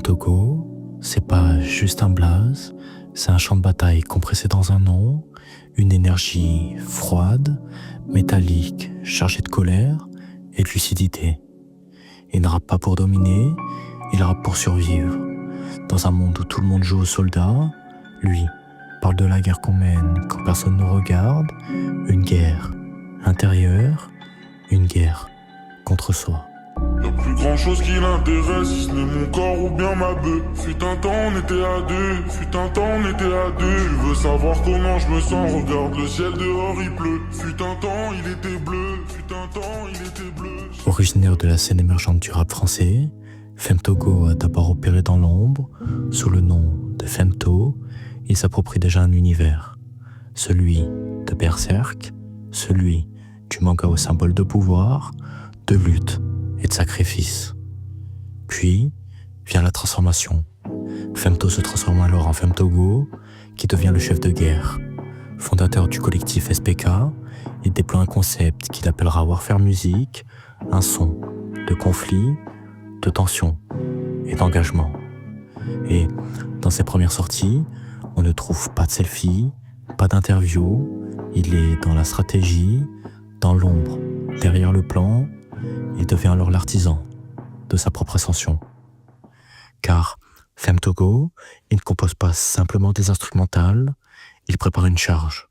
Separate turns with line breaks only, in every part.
Femtogo, c'est pas juste un blaze, c'est un champ de bataille compressé dans un nom, une énergie froide, métallique, chargée de colère et de lucidité. Il ne rappe pas pour dominer, il rappe pour survivre. Dans un monde où tout le monde joue au soldat, lui parle de la guerre qu'on mène quand personne nous regarde, une guerre intérieure, une guerre contre soi.
Y'a plus grand chose qui l'intéresse, si ce n'est mon corps ou bien ma bœuf. Fut un temps on était à deux, fut un temps on était à deux. Tu veux savoir comment je me sens, regarde le ciel dehors il pleut. Fut un temps il était bleu, fut un temps il était bleu.
Originaire de la scène émergente du rap français, Femtogo a d'abord opéré dans l'ombre. Sous le nom de Femto, il s'approprie déjà un univers. Celui de Berserk, celui du manga au symbole de pouvoir, de lutte et de sacrifice. Puis vient la transformation. Femto se transforme alors en Femtogo, qui devient le chef de guerre. Fondateur du collectif SPK, il déploie un concept qu'il appellera Warfare Music, un son de conflit, de tension et d'engagement. Et dans ses premières sorties, on ne trouve pas de selfie, pas d'interview, il est dans la stratégie, dans l'ombre, derrière le plan. Il devient alors l'artisan de sa propre ascension. Car Femtogo, il ne compose pas simplement des instrumentales, il prépare une charge.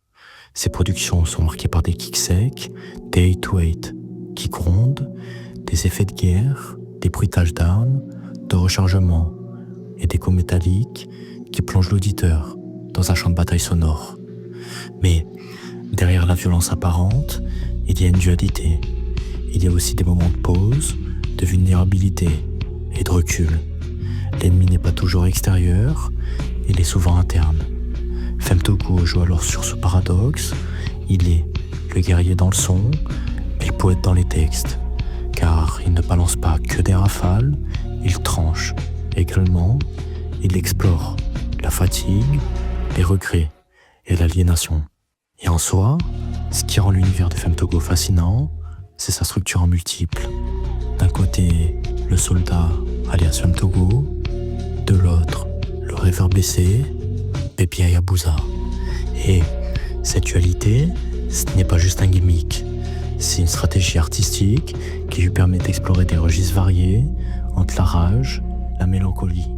Ses productions sont marquées par des kicks secs, des 808 qui grondent, des effets de guerre, des bruitages d'armes, de rechargement et d'échos métalliques qui plongent l'auditeur dans un champ de bataille sonore. Mais derrière la violence apparente, il y a une dualité. Il y a aussi des moments de pause, de vulnérabilité et de recul. L'ennemi n'est pas toujours extérieur, il est souvent interne. Femtogo joue alors sur ce paradoxe. Il est le guerrier dans le son et le poète dans les textes. Car il ne balance pas que des rafales, il tranche également, il explore la fatigue, les regrets et l'aliénation. Et en soi, ce qui rend l'univers de Femtogo fascinant, c'est sa structure en multiples. D'un côté, le soldat alias Femtogo, de l'autre, le rêveur blessé, Baby Hayabusa. Et cette dualité, ce n'est pas juste un gimmick, c'est une stratégie artistique qui lui permet d'explorer des registres variés entre la rage, la mélancolie